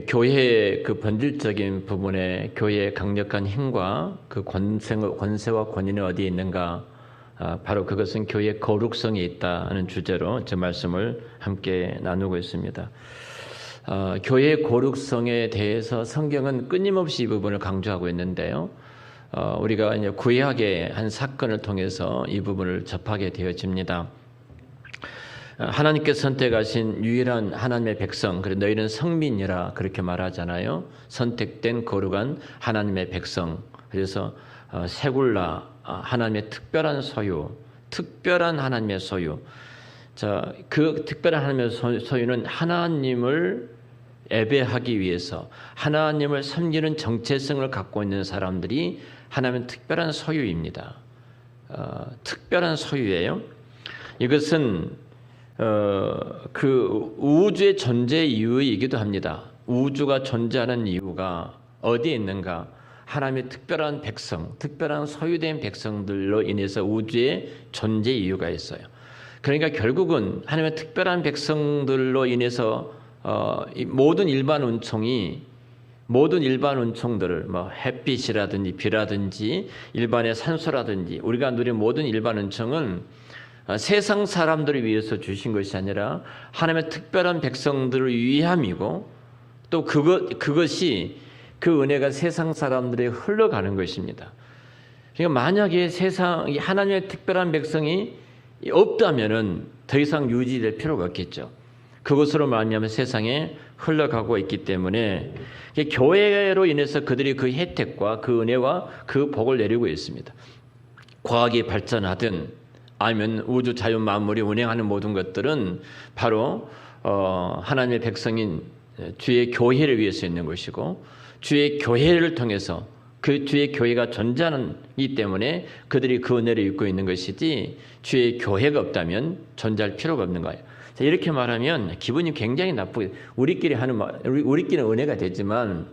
교회의 그 본질적인 부분에 교회의 강력한 힘과 그 권세와 권위는 어디에 있는가? 바로 그것은 교회의 거룩성에 있다는 주제로 제 말씀을 함께 나누고 있습니다. 교회의 거룩성에 대해서 성경은 끊임없이 이 부분을 강조하고 있는데요. 우리가 이제 구약의 한 사건을 통해서 이 부분을 접하게 되어집니다. 하나님께서 선택하신 유일한 하나님의 백성, 그리고 너희는 성민이라 그렇게 말하잖아요. 선택된 거룩한 하나님의 백성. 그래서 세굴라, 하나님의 특별한 소유, 특별한 하나님의 소유. 자, 그 특별한 하나님의 소유는 하나님을 예배하기 위해서 하나님을 섬기는 정체성을 갖고 있는 사람들이 하나님의 특별한 소유입니다. 특별한 소유예요. 이것은 그 우주의 존재 이유이기도 합니다. 우주가 존재하는 이유가 어디에 있는가? 하나님의 특별한 백성, 특별한 소유된 백성들로 인해서 우주의 존재 이유가 있어요. 그러니까 결국은 하나님의 특별한 백성들로 인해서 모든 일반 운총들을 햇빛이라든지 비라든지 일반의 산소라든지 우리가 누린 모든 일반 운총은 세상 사람들을 위해서 주신 것이 아니라 하나님의 특별한 백성들을 위함이고 또 그것이 그 은혜가 세상 사람들에 흘러가는 것입니다. 그러니까 만약에 하나님의 특별한 백성이 없다면은 더 이상 유지될 필요가 없겠죠. 그것으로 말미암아 세상에 흘러가고 있기 때문에 교회로 인해서 그들이 그 혜택과 그 은혜와 그 복을 내리고 있습니다. 과학이 발전하든 아니면 우주 자연 만물이 운행하는 모든 것들은 바로 하나님의 백성인 주의 교회를 위해서 있는 것이고 주의 교회를 통해서 그 주의 교회가 존재하기 때문에 그들이 그 은혜를 입고 있는 것이지 주의 교회가 없다면 존재할 필요가 없는 거예요. 자, 이렇게 말하면 기분이 굉장히 나쁘게 우리끼리는 은혜가 되지만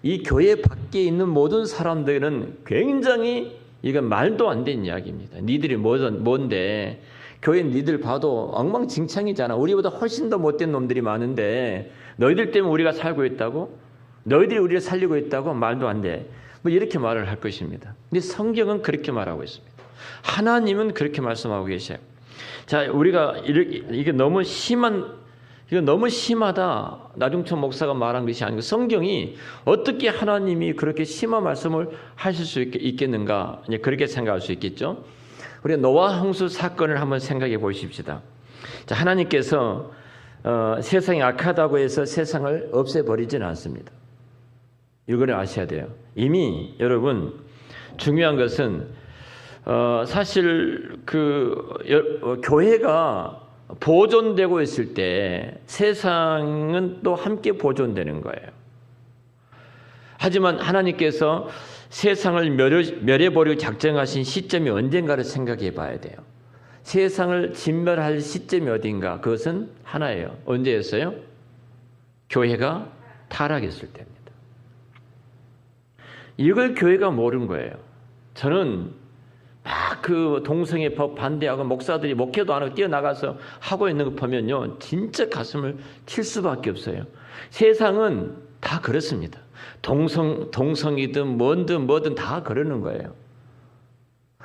이 교회 밖에 있는 모든 사람들은 굉장히 이건 말도 안 되는 이야기입니다. 니들이 뭔데? 교회 니들 봐도 엉망진창이잖아. 우리보다 훨씬 더 못된 놈들이 많은데 너희들 때문에 우리가 살고 있다고? 너희들이 우리를 살리고 있다고? 말도 안 돼. 이렇게 말을 할 것입니다. 근데 성경은 그렇게 말하고 있습니다. 하나님은 그렇게 말씀하고 계셔요. 자, 우리가 이게 너무 심하다. 나중천 목사가 말한 것이 아니고 성경이 어떻게 하나님이 그렇게 심한 말씀을 하실 수 있겠는가? 그렇게 생각할 수 있겠죠. 우리 노아 홍수 사건을 한번 생각해 보십시다. 자, 하나님께서 세상이 악하다고 해서 세상을 없애버리지는 않습니다. 이걸 아셔야 돼요. 이미 여러분 중요한 것은 사실 교회가 보존되고 있을 때 세상은 또 함께 보존되는 거예요. 하지만 하나님께서 세상을 멸해버리고 작정하신 시점이 언젠가를 생각해 봐야 돼요. 세상을 진멸할 시점이 어딘가? 그것은 하나예요. 언제였어요? 교회가 타락했을 때입니다. 이걸 교회가 모르는 거예요. 저는 막 그 동성애 법 반대하고 목사들이 목회도 안 하고 뛰어나가서 하고 있는 거 보면요, 진짜 가슴을 칠 수밖에 없어요. 세상은 다 그렇습니다. 동성이든 뭐든 다 그러는 거예요.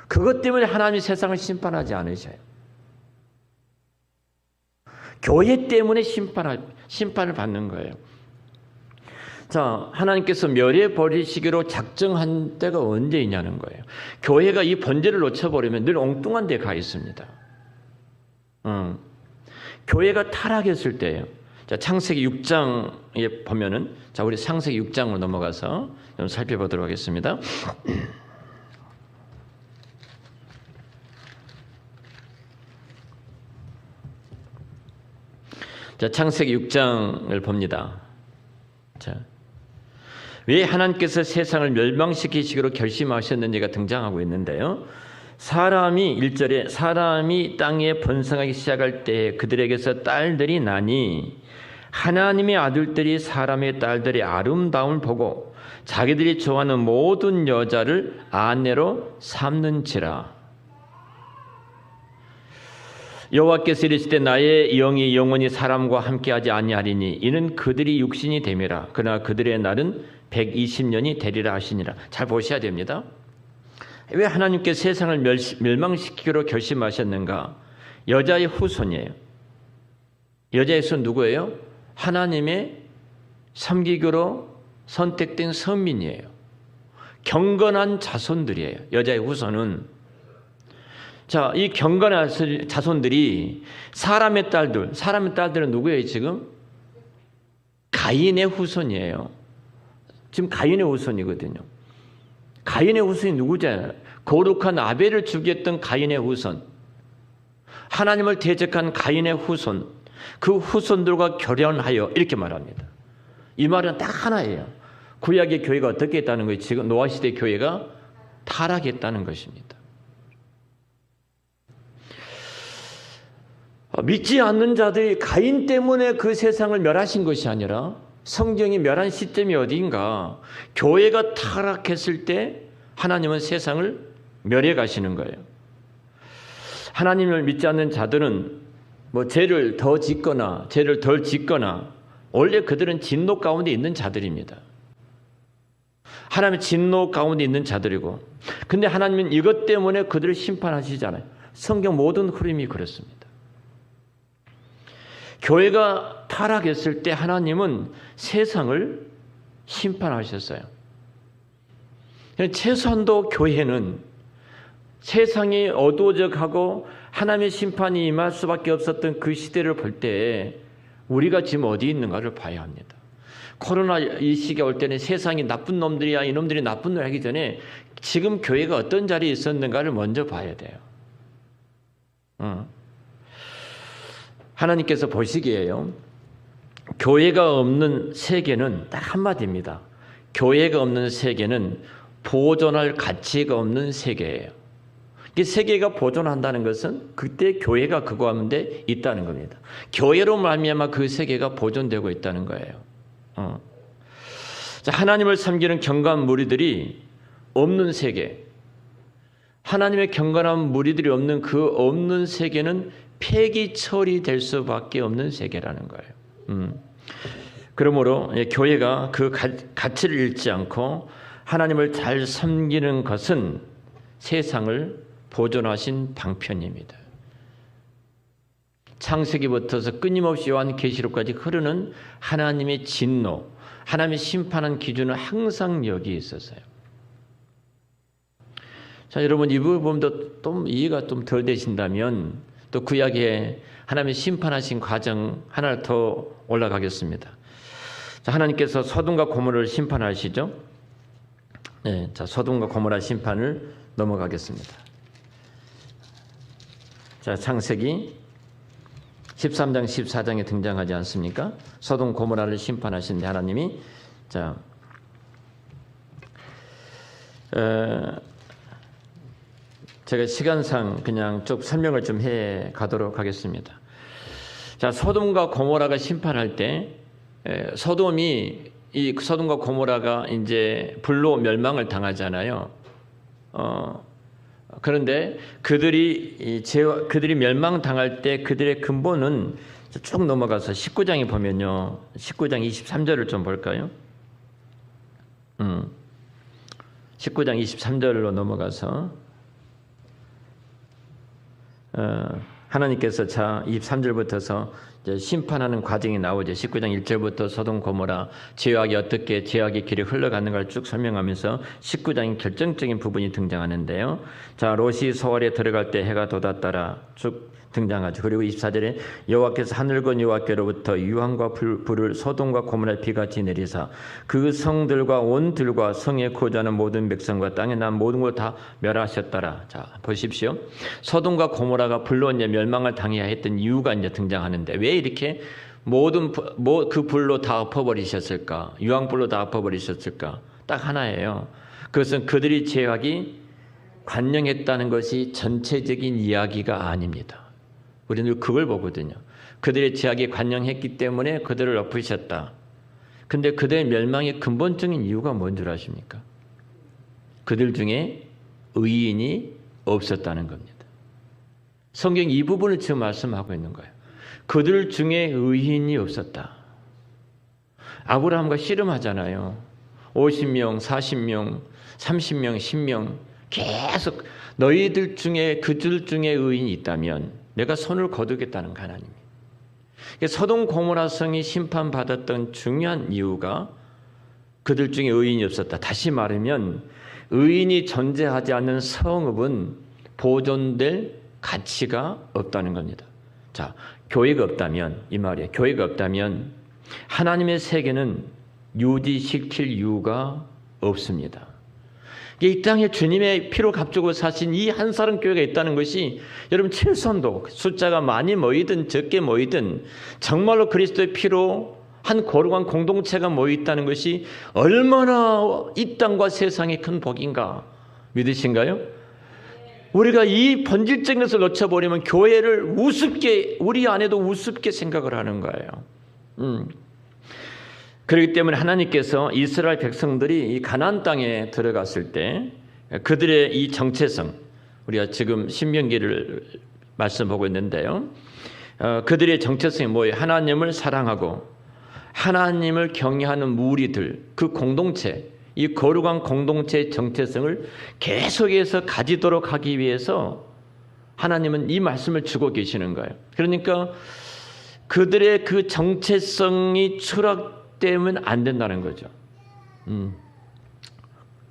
그것 때문에 하나님이 세상을 심판하지 않으셔요. 교회 때문에 심판을 받는 거예요. 자, 하나님께서 멸해버리시기로 작정한 때가 언제이냐는 거예요. 교회가 이 번제를 놓쳐버리면 늘 엉뚱한 데 가 있습니다. 교회가 타락했을 때예요. 자, 창세기 6장에 보면은, 자, 우리 창세기 6장으로 넘어가서 좀 살펴보도록 하겠습니다. 자, 창세기 6장을 봅니다. 자, 왜 하나님께서 세상을 멸망시키시기로 결심하셨는지가 등장하고 있는데요. 1절에 사람이 땅에 번성하기 시작할 때 그들에게서 딸들이 나니 하나님의 아들들이 사람의 딸들의 아름다움을 보고 자기들이 좋아하는 모든 여자를 아내로 삼는지라. 여호와께서 이르시되 나의 영이 영원히 사람과 함께하지 아니하리니 이는 그들이 육신이 됨이라. 그러나 그들의 날은 120년이 되리라 하시니라. 잘 보셔야 됩니다. 왜 하나님께서 세상을 멸망시키기로 결심하셨는가? 여자의 후손이에요. 여자의 후손 누구예요? 하나님의 섬기교로 선택된 선민이에요. 경건한 자손들이에요. 여자의 후손은. 자, 이 경건한 자손들이 사람의 딸들은 누구예요 지금? 가인의 후손이에요. 지금 가인의 후손이거든요. 가인의 후손이 누구잖아요? 거룩한 아벨을 죽였던 가인의 후손. 하나님을 대적한 가인의 후손. 그 후손들과 결연하여 이렇게 말합니다. 이 말은 딱 하나예요. 구약의 교회가 어떻게 했다는 거예요? 지금 노아 시대 교회가 타락했다는 것입니다. 믿지 않는 자들이 가인 때문에 그 세상을 멸하신 것이 아니라 성경이 멸한 시점이 어디인가? 교회가 타락했을 때 하나님은 세상을 멸해 가시는 거예요. 하나님을 믿지 않는 자들은 뭐 죄를 더 짓거나 죄를 덜 짓거나 원래 그들은 진노 가운데 있는 자들입니다. 하나님의 진노 가운데 있는 자들이고, 근데 하나님은 이것 때문에 그들을 심판하시잖아요. 성경 모든 흐름이 그렇습니다. 교회가 타락했을 때 하나님은 세상을 심판하셨어요. 최소한도 교회는 세상이 어두워져 가고 하나님의 심판이 임할 수밖에 없었던 그 시대를 볼 때 우리가 지금 어디 있는가를 봐야 합니다. 코로나 이 시기가 올 때는 세상이 나쁜 놈들이야, 이놈들이 나쁜 놈 하기 전에 지금 교회가 어떤 자리에 있었는가를 먼저 봐야 돼요. 하나님께서 보시기에요. 교회가 없는 세계는 딱 한마디입니다. 교회가 없는 세계는 보존할 가치가 없는 세계예요. 이 세계가 보존한다는 것은 그때 교회가 그거 가운데 있다는 겁니다. 교회로 말미암아 그 세계가 보존되고 있다는 거예요. 자, 하나님을 섬기는 경건한 무리들이 없는 세계, 하나님의 경건한 무리들이 없는 그 없는 세계는 폐기 처리될 수밖에 없는 세계라는 거예요. 그러므로 교회가 그 가치를 잃지 않고 하나님을 잘 섬기는 것은 세상을 보존하신 방편입니다. 창세기부터서 끊임없이 요한계시록까지 흐르는 하나님의 진노, 하나님의 심판한 기준은 항상 여기에 있었어요. 자, 여러분 이 부분도 좀 이해가 좀 덜 되신다면 또 구약에 하나님의 심판하신 과정 하나를 더 올라가겠습니다. 자, 하나님께서 소돔과 고모라를 심판하시죠. 네, 자, 소돔과 고모라 심판을 넘어가겠습니다. 자, 창세기 13장 14장에 등장하지 않습니까? 소돔 고모라를 심판하신데 하나님이 자 제가 시간상 그냥 쭉 설명을 좀 해 가도록 하겠습니다. 자, 소돔과 고모라가 심판할 때 이 소돔과 고모라가 이제 불로 멸망을 당하잖아요. 그런데 그들이 멸망당할 때 그들의 근본은 쭉 넘어가서 19장에 보면요. 19장 23절을 좀 볼까요? 19장 23절로 넘어가서 하나님께서 자 23절부터서 심판하는 과정이 나오죠. 19장 1절부터 소돔 고모라 어떻게 죄악의 길이 흘러가는가를 쭉 설명하면서 19장의 결정적인 부분이 등장하는데요. 자, 롯이 소알에 들어갈 때 해가 돋았더라 쭉 등장하죠. 그리고 24절에 여호와께서 하늘과 여호와께로부터 유황과 불을 소돔과 고모라에 비같이 내리사 그 성들과 온 들과 성에 거주하는 모든 백성과 땅에 난 모든 걸 다 멸하셨더라. 자, 보십시오. 소돔과 고모라가 불로 이제 멸망을 당해야 했던 이유가 이제 등장하는데 왜 이렇게 모든 그 불로 다 엎어버리셨을까? 유황불로 다 엎어버리셨을까? 딱 하나예요. 그것은 그들이 죄악이 관영했다는 것이 전체적인 이야기가 아닙니다. 우리는 그걸 보거든요. 그들의 죄악이 관영했기 때문에 그들을 엎으셨다. 근데 그들의 멸망의 근본적인 이유가 뭔 줄 아십니까? 그들 중에 의인이 없었다는 겁니다. 성경 이 부분을 지금 말씀하고 있는 거예요. 그들 중에 의인이 없었다. 아브라함과 씨름하잖아요. 50명, 40명, 30명, 10명 계속 너희들 중에 그들 중에 의인이 있다면 내가 손을 거두겠다는 거 하나님이. 소돔 고모라 성이 심판받았던 중요한 이유가 그들 중에 의인이 없었다. 다시 말하면 의인이 존재하지 않는 성읍은 보존될 가치가 없다는 겁니다. 자, 교회가 없다면 이 말이에요. 교회가 없다면 하나님의 세계는 유지시킬 이유가 없습니다. 이 땅에 주님의 피로 값주고 사신 이 한 사람 교회가 있다는 것이 여러분 최소한도 숫자가 많이 모이든 적게 모이든 정말로 그리스도의 피로 한 거룩한 공동체가 모여 있다는 것이 얼마나 이 땅과 세상의 큰 복인가 믿으신가요? 우리가 이 본질적인 것을 놓쳐버리면 교회를 우습게 우리 안에도 우습게 생각을 하는 거예요. 그렇기 때문에 하나님께서 이스라엘 백성들이 이 가나안 땅에 들어갔을 때 그들의 이 정체성, 우리가 지금 신명기를 말씀하고 있는데요. 그들의 정체성이 뭐예요? 하나님을 사랑하고 하나님을 경외하는 무리들, 그 공동체, 이 거룩한 공동체의 정체성을 계속해서 가지도록 하기 위해서 하나님은 이 말씀을 주고 계시는 거예요. 그러니까 그들의 그 정체성이 추락되면 안 된다는 거죠.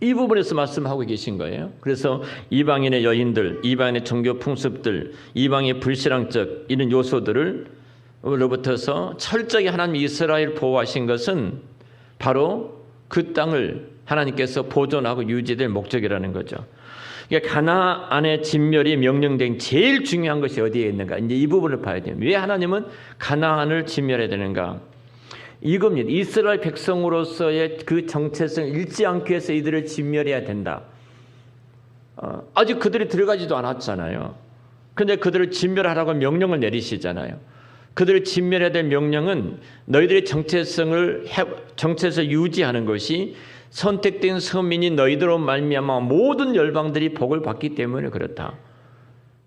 이 부분에서 말씀하고 계신 거예요. 그래서 이방인의 여인들, 이방인의 종교 풍습들, 이방의 불신앙적 이런 요소들을 로부터서 철저히 하나님 이스라엘 보호하신 것은 바로 그 땅을 하나님께서 보존하고 유지될 목적이라는 거죠. 그러니까 가나안의 진멸이 명령된 제일 중요한 것이 어디에 있는가? 이제 이 부분을 봐야 돼요. 왜 하나님은 가나안을 진멸해야 되는가? 이겁니다. 이스라엘 백성으로서의 그 정체성을 잃지 않기 위해서 이들을 진멸해야 된다. 아직 그들이 들어가지도 않았잖아요. 그런데 그들을 진멸하라고 명령을 내리시잖아요. 그들을 진멸해야 될 명령은 너희들의 정체성을 유지하는 것이 선택된 서민이 너희들로 말미암아 모든 열방들이 복을 받기 때문에 그렇다.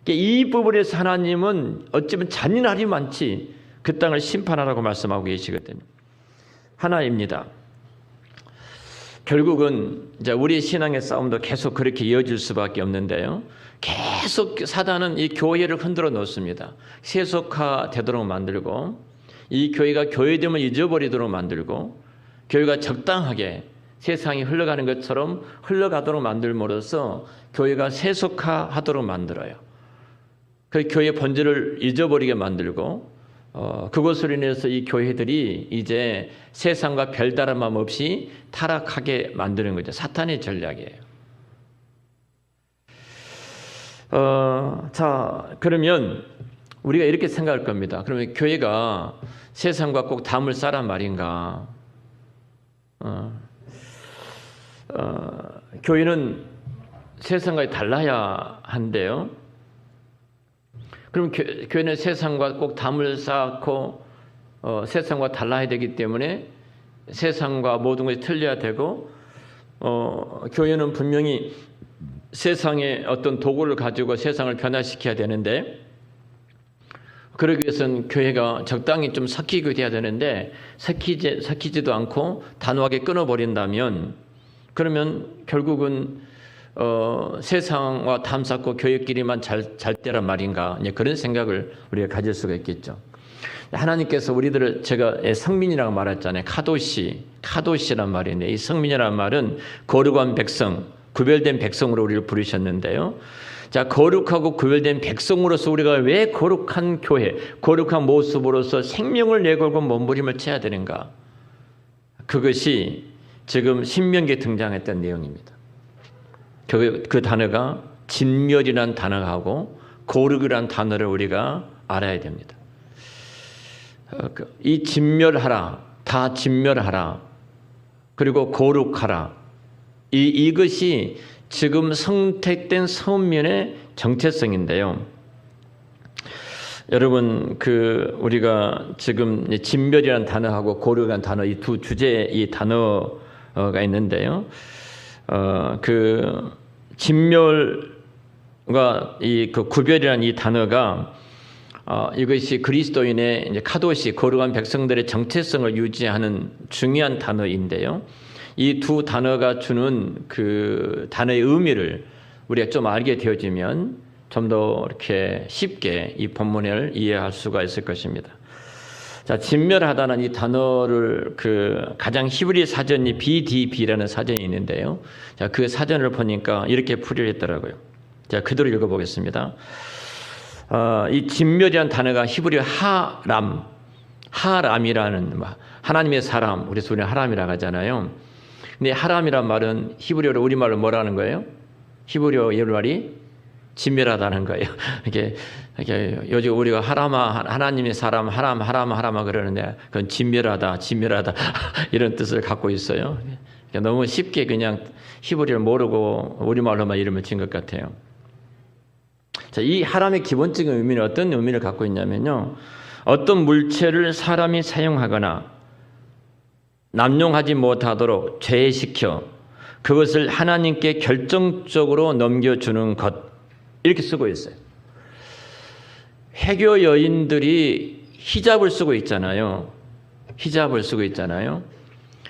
이 부분에서 하나님은 어쩌면 잔인하리만치 그 땅을 심판하라고 말씀하고 계시거든요. 하나입니다. 결국은 이제 우리 신앙의 싸움도 계속 그렇게 이어질 수밖에 없는데요. 계속 사단은 이 교회를 흔들어 놓습니다. 세속화되도록 만들고 이 교회가 교회됨을 잊어버리도록 만들고 교회가 적당하게 세상이 흘러가는 것처럼 흘러가도록 만들므로써 교회가 세속화하도록 만들어요. 그 교회의 본질을 잊어버리게 만들고 그것으로 인해서 이 교회들이 이제 세상과 별다름함 없이 타락하게 만드는 거죠. 사탄의 전략이에요. 자, 그러면 우리가 이렇게 생각할 겁니다. 그러면 교회가 세상과 꼭 담을 싸란 말인가? 교회는 세상과 달라야 한대요. 그럼 교회는 세상과 꼭 담을 쌓고 세상과 달라야 되기 때문에 세상과 모든 것이 틀려야 되고 교회는 분명히 세상의 어떤 도구를 가지고 세상을 변화시켜야 되는데 그러기 위해서는 교회가 적당히 좀 섞이고 돼야 되는데 섞이지도 않고 단호하게 끊어버린다면 그러면 결국은 세상과 담 쌓고 교회끼리만 잘 때란 말인가 이제 그런 생각을 우리가 가질 수가 있겠죠. 하나님께서 우리들을 제가 성민이라고 말했잖아요. 카도시란 말인데 이 성민이라는 말은 거룩한 백성, 구별된 백성으로 우리를 부르셨는데요. 자, 거룩하고 구별된 백성으로서 우리가 왜 거룩한 교회, 거룩한 모습으로서 생명을 내걸고 몸부림을 쳐야 되는가? 그것이 지금 신명기에 등장했던 내용입니다. 그 단어가 진멸이라는 단어하고 거룩이라는 단어를 우리가 알아야 됩니다. 이 진멸하라, 다 진멸하라, 그리고 거룩하라. 이것이 지금 선택된 선민의 정체성인데요. 여러분, 우리가 지금 진멸이라는 단어하고 거룩이라는 단어 이 두 주제의 이 단어가 있는데요. 진멸 이 그 구별이라는 이 단어가 이것이 그리스도인의 이제 카도시 거룩한 백성들의 정체성을 유지하는 중요한 단어인데요. 이 두 단어가 주는 그 단어의 의미를 우리가 좀 알게 되어지면 좀 더 이렇게 쉽게 이 본문을 이해할 수가 있을 것입니다. 자, 진멸하다는 이 단어를 그 가장 히브리 사전이 BDB라는 사전이 있는데요. 자, 그 사전을 보니까 이렇게 풀이를 했더라고요. 자, 그대로 읽어보겠습니다. 이 진멸이라는 단어가 히브리 하람이라는 하나님의 사람, 우리 우리는 하람이라고 하잖아요. 근데 하람이란 말은 히브리어로 우리말로 뭐라는 거예요? 히브리어 말이 진멸하다는 거예요. 이렇게 요즘 우리가 하나님의 사람, 하라마 그러는데 그건 진멸하다 이런 뜻을 갖고 있어요. 너무 쉽게 그냥 히브리어를 모르고 우리말로만 이름을 지은 것 같아요. 자, 이 하람의 기본적인 의미는 어떤 의미를 갖고 있냐면요. 어떤 물체를 사람이 사용하거나 남용하지 못하도록 제시켜 그것을 하나님께 결정적으로 넘겨주는 것, 이렇게 쓰고 있어요. 해교 여인들이 히잡을 쓰고 있잖아요. 히잡을 쓰고 있잖아요.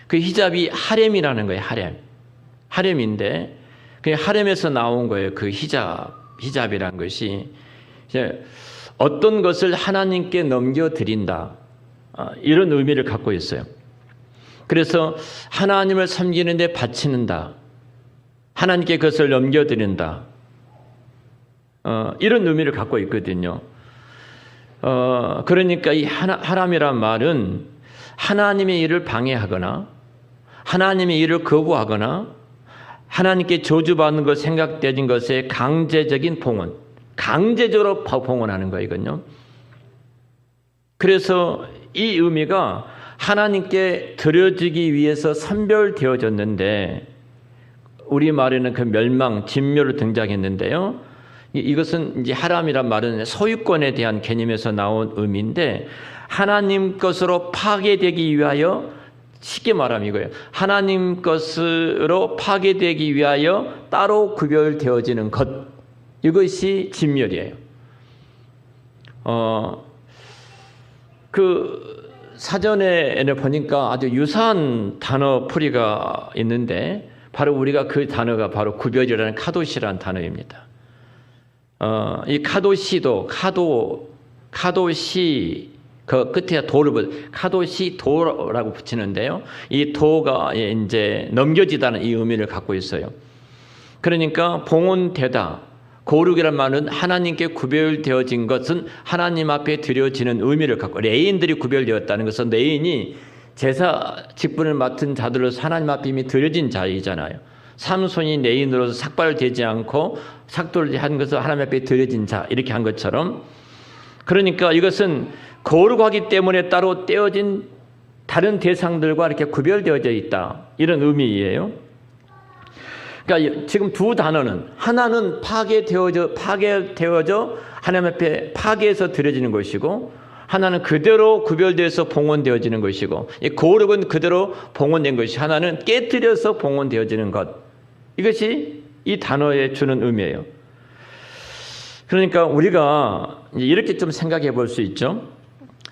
그 히잡이 하렘이라는 거예요. 하렘인데 그 하렘에서 나온 거예요. 그 히잡이란 것이 이제 어떤 것을 하나님께 넘겨드린다, 이런 의미를 갖고 있어요. 그래서 하나님을 섬기는 데 바치는다, 하나님께 그것을 넘겨드린다, 이런 의미를 갖고 있거든요. 그러니까 이 하람이란 말은 하나님의 일을 방해하거나 하나님의 일을 거부하거나 하나님께 저주받는 것 생각되는 것에 강제적인 봉헌, 강제적으로 봉헌하는 거이거든요. 그래서 이 의미가 하나님께 드려지기 위해서 선별되어졌는데 우리말에는 그 멸망, 진멸로 등장했는데요. 이것은 이제 하람이란 말은 소유권에 대한 개념에서 나온 의미인데 하나님 것으로 파괴되기 위하여, 쉽게 말하면 이거예요. 하나님 것으로 파괴되기 위하여 따로 구별되어지는 것, 이것이 진멸이에요. 그 사전에는 보니까 아주 유사한 단어 풀이가 있는데 바로 우리가 그 단어가 바로 구별이라는 카도시라는 단어입니다. 이 카도시도 카도시 그 끝에 도를 카도시 도라고 붙이는데요. 이 도가 이제 넘겨지다는 이 의미를 갖고 있어요. 그러니까 봉헌되다, 거룩이란 말은 하나님께 구별되어진 것은 하나님 앞에 드려지는 의미를 갖고, 레인들이 구별되었다는 것은 레인이 제사 직분을 맡은 자들로서 하나님 앞에 이미 드려진 자이잖아요. 삼손이 레인으로서 삭발되지 않고 삭도를 한 것은 하나님 앞에 드려진 자, 이렇게 한 것처럼, 그러니까 이것은 거룩하기 때문에 따로 떼어진 다른 대상들과 이렇게 구별되어져 있다, 이런 의미예요. 그러니까 지금 두 단어는, 하나는 파괴되어져 하나님 앞에 파괴해서 드려지는 것이고, 하나는 그대로 구별되어서 봉헌되어지는 것이고, 이 거룩은 그대로 봉헌된 것이, 하나는 깨뜨려서 봉헌되어지는 것, 이것이 이 단어에 주는 의미예요. 그러니까 우리가 이렇게 좀 생각해 볼 수 있죠.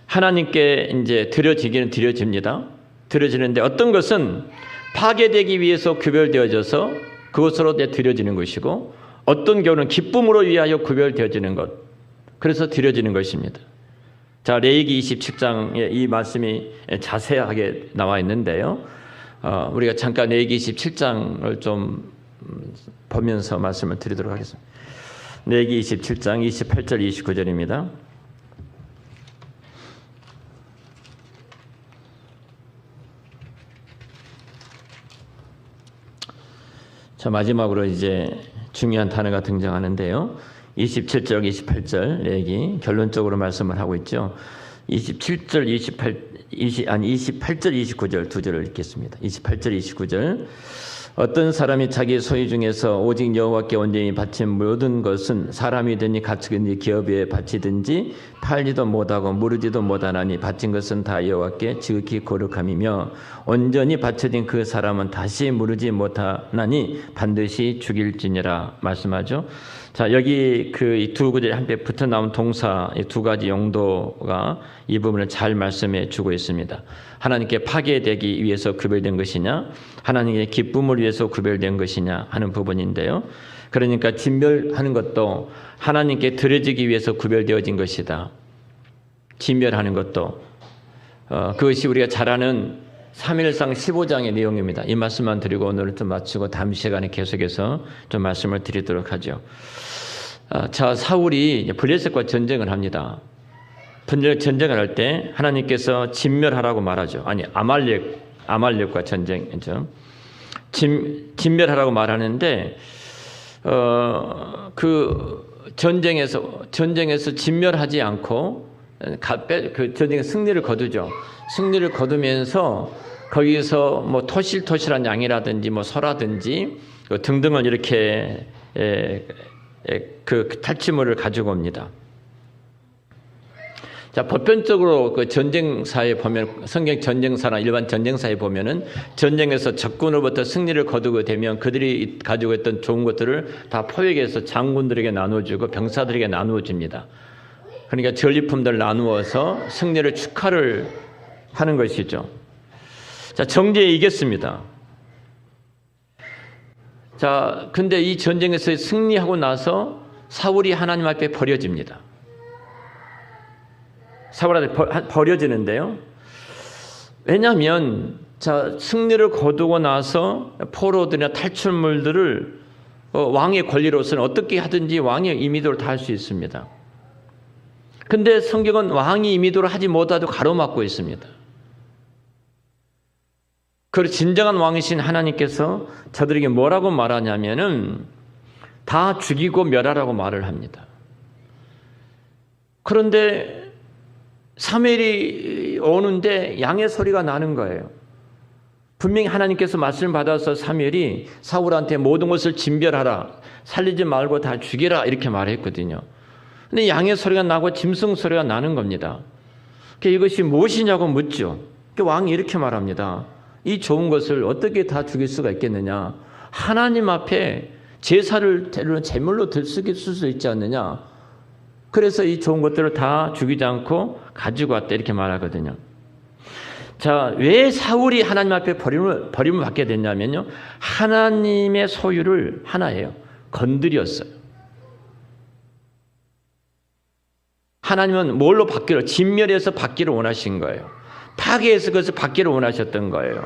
하나님께 이제 드려지기는 드려집니다. 드려지는데 어떤 것은 파괴되기 위해서 구별되어져서 그것으로 드려지는 것이고, 어떤 경우는 기쁨으로 위하여 구별되어지는 것, 그래서 드려지는 것입니다. 자, 레위기 27장에 이 말씀이 자세하게 나와 있는데요. 우리가 잠깐 레위기 27장을 좀 보면서 말씀을 드리도록 하겠습니다. 레위기 27장 28절 29절입니다. 자, 마지막으로 이제 중요한 단어가 등장하는데요. 27절, 28절 레위기 결론적으로 말씀을 하고 있죠. 28절, 29절 두 절을 읽겠습니다. 28절, 29절. 어떤 사람이 자기 소유 중에서 오직 여호와께 온전히 바친 모든 것은 사람이든지 가축이든지 기업에 바치든지 팔지도 못하고 무르지도 못하나니 바친 것은 다 여호와께 지극히 거룩함이며 온전히 바쳐진 그 사람은 다시 무르지 못하나니 반드시 죽일지니라 말씀하죠. 자, 여기 그 두 구절에 함께 붙어 나온 동사 이 두 가지 용도가 이 부분을 잘 말씀해 주고 있습니다. 하나님께 파괴되기 위해서 구별된 것이냐, 하나님의 기쁨을 위해서 구별된 것이냐 하는 부분인데요. 그러니까 진멸하는 것도 하나님께 드려지기 위해서 구별되어진 것이다. 진멸하는 것도 그것이 우리가 잘 아는 사무엘상 15장의 내용입니다. 이 말씀만 드리고 오늘은 좀 마치고 다음 시간에 계속해서 좀 말씀을 드리도록 하죠. 자, 사울이 블레셋과 전쟁을 합니다. 전쟁을 할 때 하나님께서 진멸하라고 말하죠. 아니, 아말렉과 전쟁이죠. 진멸하라고 말하는데 그 전쟁에서 진멸하지 않고 그 전쟁에 승리를 거두죠. 승리를 거두면서 거기서 뭐 토실토실한 양이라든지 뭐 소라든지 등등을 이렇게 그 탈취물을 가지고 옵니다. 자, 보편적으로 그 전쟁사에 보면, 성경 전쟁사나 일반 전쟁사에 보면은 전쟁에서 적군으로부터 승리를 거두게 되면 그들이 가지고 있던 좋은 것들을 다 포획해서 장군들에게 나누어주고 병사들에게 나누어줍니다. 그러니까 전리품들 나누어서 승리를 축하를 하는 것이죠. 자, 정죄에 이겼습니다. 자, 근데 이 전쟁에서 승리하고 나서 사울이 하나님 앞에 버려집니다. 사울한테 버려지는데요. 왜냐하면 자, 승리를 거두고 나서 포로들이나 탈출물들을 왕의 권리로서는 어떻게 하든지 왕의 임의대로 다 할 수 있습니다. 근데 성경은 왕이 임의대로 하지 못하도 가로막고 있습니다. 그리고 진정한 왕이신 하나님께서 저들에게 뭐라고 말하냐면은 다 죽이고 멸하라고 말을 합니다. 그런데 사무엘이 오는데 양의 소리가 나는 거예요. 분명히 하나님께서 말씀을 받아서 사무엘이 사울한테 모든 것을 진멸하라, 살리지 말고 다 죽이라 이렇게 말했거든요. 근데 양의 소리가 나고 짐승 소리가 나는 겁니다. 이것이 무엇이냐고 묻죠. 왕이 이렇게 말합니다. 이 좋은 것을 어떻게 다 죽일 수가 있겠느냐? 하나님 앞에 제사를 제물로 들 수 있지 않느냐? 그래서 이 좋은 것들을 다 죽이지 않고 가지고 왔다 이렇게 말하거든요. 자, 왜 사울이 하나님 앞에 버림을 받게 됐냐면요. 하나님의 소유를 하나예요. 건드렸어요. 하나님은 뭘로 받기로, 진멸해서 받기를 원하신 거예요. 파괴해서 그것을 받기를 원하셨던 거예요.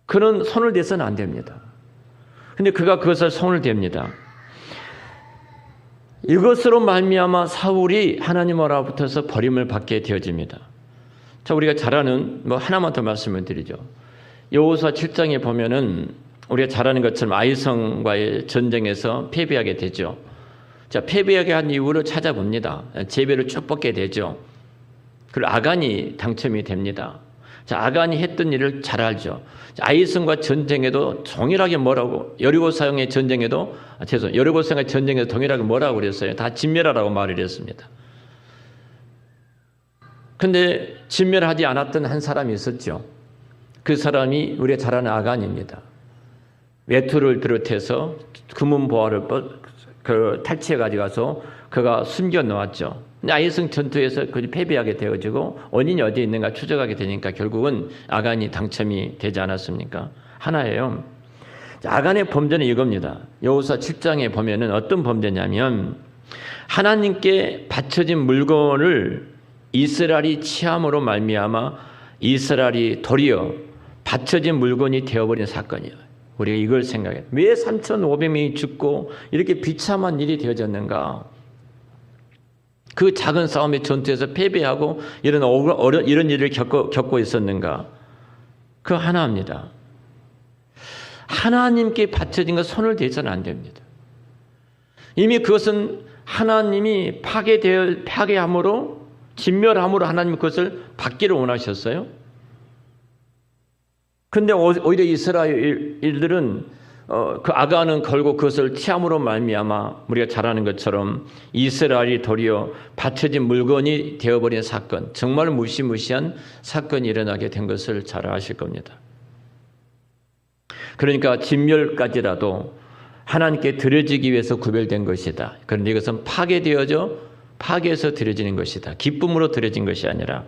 그는 손을 대서는 안 됩니다. 근데 그가 그것을 손을 댑니다. 이것으로 말미암아 사울이 하나님으로부터서 버림을 받게 되어집니다. 자, 우리가 잘 아는 뭐 하나만 더 말씀을 드리죠. 여호수아 7장에 보면은 우리가 잘 아는 것처럼 아이성과의 전쟁에서 패배하게 되죠. 자, 패배하게 한 이유를 찾아봅니다. 제비를 쭉 뽑게 되죠. 그리고 아간이 당첨이 됩니다. 자, 아간이 했던 일을 잘 알죠. 아이성과 전쟁에도 동일하게 뭐라고, 여리고성의 전쟁에도 동일하게 뭐라고 그랬어요? 다 진멸하라고 말을 했습니다. 근데 진멸하지 않았던 한 사람이 있었죠. 그 사람이 우리가 잘 아는 아간입니다. 외투를 비롯해서 금은 보화를 탈취해 가져가서 그가 숨겨 놓았죠. 아이성 전투에서 그들이 패배하게 되어지고 원인이 어디에 있는가 추적하게 되니까 결국은 아간이 당첨이 되지 않았습니까? 하나예요. 아간의 범죄는 이겁니다. 여호수아 7장에 보면은 어떤 범죄냐면 하나님께 바쳐진 물건을 이스라엘이 취함으로 말미암아 이스라엘이 도리어 바쳐진 물건이 되어버린 사건이에요. 우리가 이걸 생각해요. 왜 3,500명이 죽고 이렇게 비참한 일이 되어졌는가? 그 작은 싸움의 전투에서 패배하고 이런 일을 겪고 있었는가? 그 하나입니다. 하나님께 바쳐진 것 손을 대서는 안 됩니다. 이미 그것은 하나님이 파괴함으로 진멸함으로 하나님 그것을 받기를 원하셨어요. 그런데 오히려 이스라엘들은 그 아간은 걸고 그것을 티함으로 말미암아 우리가 잘 아는 것처럼 이스라엘이 도리어 바쳐진 물건이 되어버린 사건, 정말 무시무시한 사건이 일어나게 된 것을 잘 아실 겁니다. 그러니까 진멸까지라도 하나님께 드려지기 위해서 구별된 것이다. 그런데 이것은 파괴해서 드려지는 것이다. 기쁨으로 드려진 것이 아니라.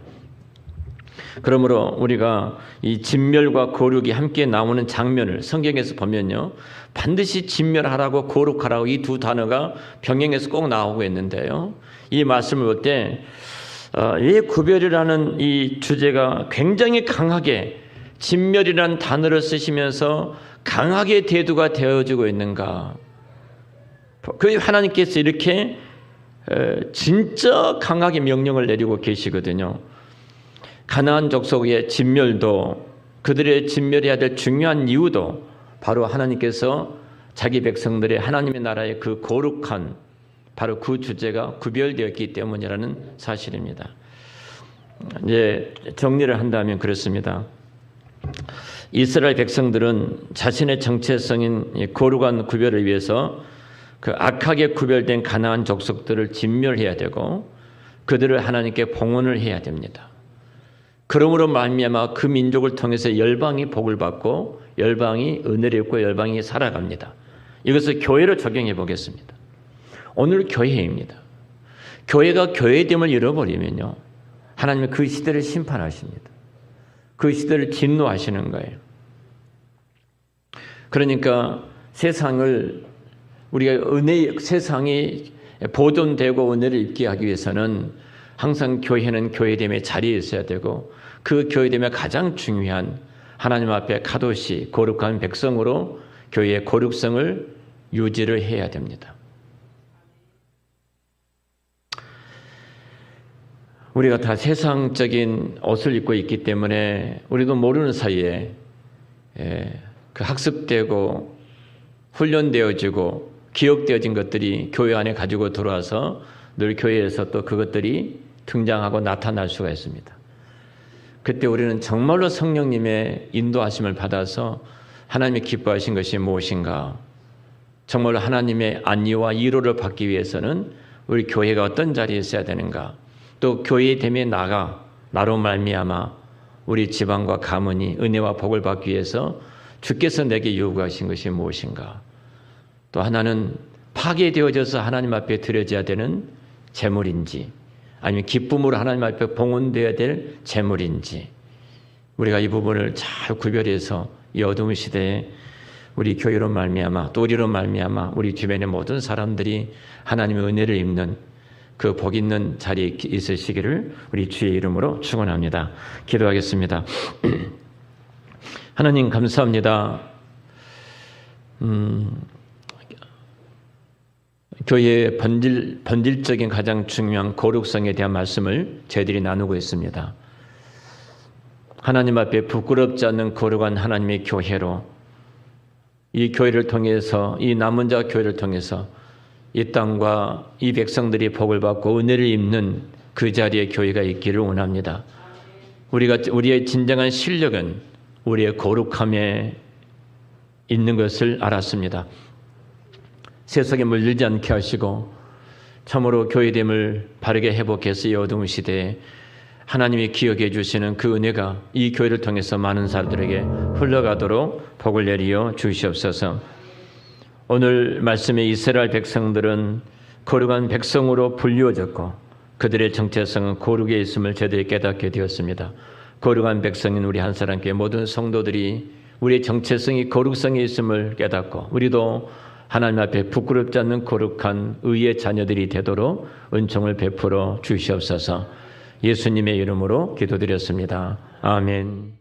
그러므로 우리가 이 진멸과 거룩이 함께 나오는 장면을 성경에서 보면요, 반드시 진멸하라고 거룩하라고 이 두 단어가 병행해서 꼭 나오고 있는데요, 이 말씀을 볼 때 왜 구별이라는 이 주제가 굉장히 강하게 진멸이라는 단어를 쓰시면서 강하게 대두가 되어지고 있는가? 그 하나님께서 이렇게 진짜 강하게 명령을 내리고 계시거든요. 가나안 족속의 진멸도, 그들의 진멸해야 될 중요한 이유도 바로 하나님께서 자기 백성들의 하나님의 나라의 그 거룩한 바로 그 주제가 구별되었기 때문이라는 사실입니다. 이제 정리를 한다면 그렇습니다. 이스라엘 백성들은 자신의 정체성인 거룩한 구별을 위해서 그 악하게 구별된 가나안 족속들을 진멸해야 되고 그들을 하나님께 봉헌을 해야 됩니다. 그러므로 말미암아 그 민족을 통해서 열방이 복을 받고 열방이 은혜를 입고 열방이 살아갑니다. 이것을 교회로 적용해 보겠습니다. 오늘 교회입니다. 교회가 교회됨을 잃어버리면요, 하나님은 그 시대를 심판하십니다. 그 시대를 진노하시는 거예요. 그러니까 세상이 보존되고 은혜를 입게 하기 위해서는 항상 교회는 교회됨의 자리에 있어야 되고 그 교회됨의 가장 중요한 하나님 앞에 가도시 거룩한 백성으로 교회의 거룩성을 유지를 해야 됩니다. 우리가 다 세상적인 옷을 입고 있기 때문에 우리도 모르는 사이에 그 학습되고 훈련되어지고 기억되어진 것들이 교회 안에 가지고 들어와서 늘 교회에서 또 그것들이 등장하고 나타날 수가 있습니다. 그때 우리는 정말로 성령님의 인도하심을 받아서 하나님이 기뻐하신 것이 무엇인가, 정말로 하나님의 안위와 위로를 받기 위해서는 우리 교회가 어떤 자리에 있어야 되는가, 또 교회의 됨에 나로 말미암아 우리 지방과 가문이 은혜와 복을 받기 위해서 주께서 내게 요구하신 것이 무엇인가, 또 하나는 파괴되어져서 하나님 앞에 드려져야 되는 재물인지 아니면 기쁨으로 하나님 앞에 봉헌되어야 될 재물인지, 우리가 이 부분을 잘 구별해서 이 어두운 시대에 우리 교회로 말미암아 또 우리로 말미암아 우리 주변의 모든 사람들이 하나님의 은혜를 입는 그 복 있는 자리에 있으시기를 우리 주의 이름으로 축원합니다. 기도하겠습니다. 하나님 감사합니다. 교회의 본질적인 가장 중요한 거룩성에 대한 말씀을 저희들이 나누고 있습니다. 하나님 앞에 부끄럽지 않는 거룩한 하나님의 교회로, 이 교회를 통해서, 이 남은 자 교회를 통해서 이 땅과 이 백성들이 복을 받고 은혜를 입는 그 자리에 교회가 있기를 원합니다. 우리의 진정한 실력은 우리의 거룩함에 있는 것을 알았습니다. 세속에 물들지 않게 하시고 참으로 교회됨을 바르게 회복해서 이 어두운 시대에 하나님이 기억해 주시는 그 은혜가 이 교회를 통해서 많은 사람들에게 흘러가도록 복을 내리어 주시옵소서. 오늘 말씀의 이스라엘 백성들은 거룩한 백성으로 불리워졌고 그들의 정체성은 거룩에 있음을 제대로 깨닫게 되었습니다. 거룩한 백성인 우리 한 사람께 모든 성도들이 우리의 정체성이 거룩성에 있음을 깨닫고 우리도 하나님 앞에 부끄럽지 않는 거룩한 의의 자녀들이 되도록 은총을 베풀어 주시옵소서. 예수님의 이름으로 기도드렸습니다. 아멘.